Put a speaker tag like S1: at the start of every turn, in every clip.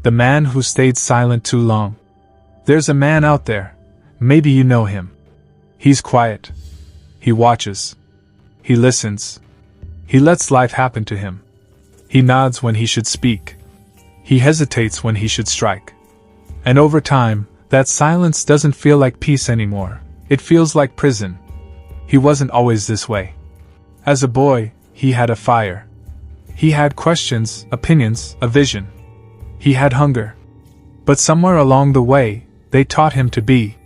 S1: The man who stayed silent too long. There's a man out there. Maybe you know him. He's quiet. He watches. He listens. He lets life happen to him. He nods when he should speak. He hesitates when he should strike. And over time, that silence doesn't feel like peace anymore. It feels like prison. He wasn't always this way. As a boy, he had a fire. He had questions, opinions, a vision. He had hunger. But somewhere along the way, they taught him to be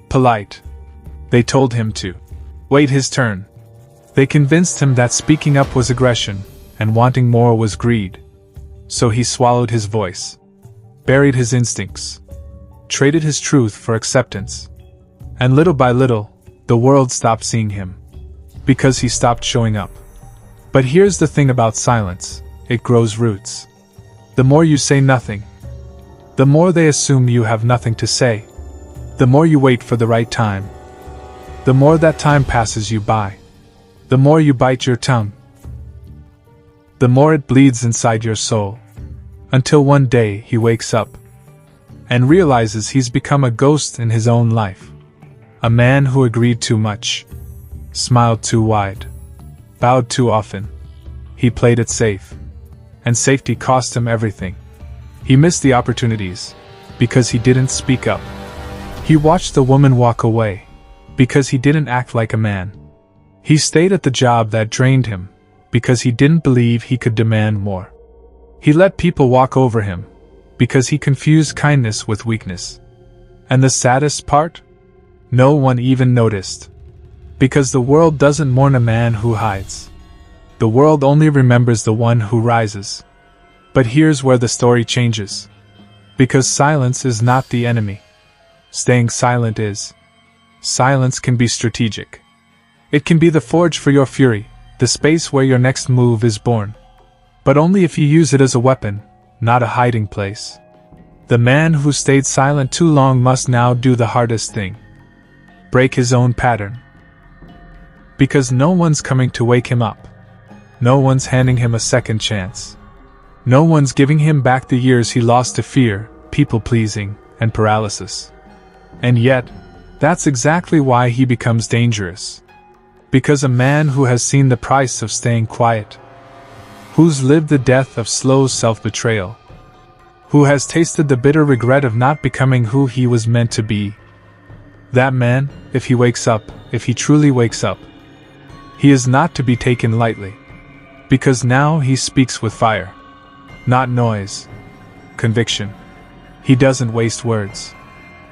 S1: polite. They told him to wait his turn. They convinced him that speaking up was aggression, and wanting more was greed. So he swallowed his voice, buried his instincts, traded his truth for acceptance. And little by little, the world stopped seeing him, because he stopped showing up. But here's the thing about silence, it grows roots. The more you say nothing, the more they assume you have nothing to say. The more you wait for the right time, the more that time passes you by. The more you bite your tongue, the more it bleeds inside your soul. Until one day he wakes up and realizes he's become a ghost in his own life. A man who agreed too much, smiled too wide, bowed too often. He played it safe, and safety cost him everything. He missed the opportunities because he didn't speak up. He watched the woman walk away because he didn't act like a man. He stayed at the job that drained him because he didn't believe he could demand more. He let people walk over him because he confused kindness with weakness. And the saddest part? No one even noticed. Because the world doesn't mourn a man who hides. The world only remembers the one who rises. But here's where the story changes. Because silence is not the enemy. Staying silent is. Silence can be strategic. It can be the forge for your fury, the space where your next move is born. But only if you use it as a weapon, not a hiding place. The man who stayed silent too long must now do the hardest thing. Break his own pattern. Because no one's coming to wake him up. No one's handing him a second chance. No one's giving him back the years he lost to fear, people-pleasing, and paralysis. And yet, that's exactly why he becomes dangerous. Because a man who has seen the price of staying quiet, who's lived the death of slow self-betrayal, who has tasted the bitter regret of not becoming who he was meant to be, that man, if he wakes up, if he truly wakes up, he is not to be taken lightly. Because now he speaks with fire. Not noise. Conviction. He doesn't waste words.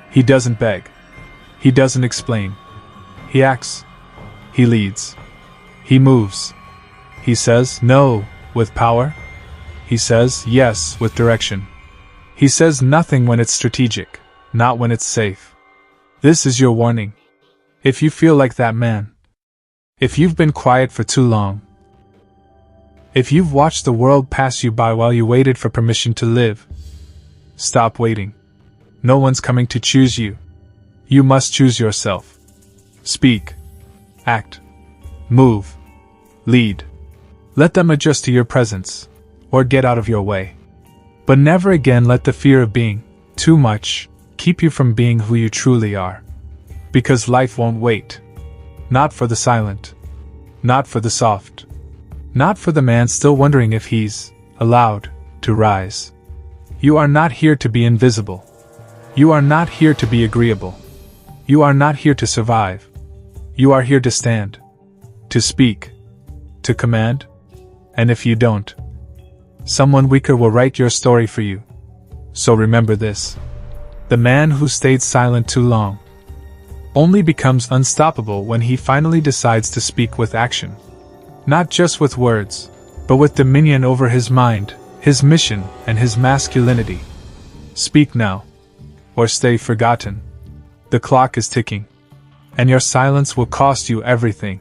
S1: He doesn't beg. He doesn't explain. He acts. He leads. He moves. He says no with power. He says yes with direction. He says nothing when it's strategic, not when it's safe. This is your warning. If you feel like that man. If you've been quiet for too long. If you've watched the world pass you by while you waited for permission to live. Stop waiting. No one's coming to choose you. You must choose yourself. Speak. Act. Move. Lead. Let them adjust to your presence, or get out of your way. But never again let the fear of being too much keep you from being who you truly are. Because life won't wait. Not for the silent. Not for the soft. Not for the man still wondering if he's allowed to rise. You are not here to be invisible. You are not here to be agreeable. You are not here to survive. You are here to stand. To speak. To command. And if you don't, someone weaker will write your story for you. So remember this. The man who stayed silent too long only becomes unstoppable when he finally decides to speak with action. Not just with words, but with dominion over his mind, his mission, and his masculinity. Speak now, or stay forgotten. The clock is ticking, and your silence will cost you everything.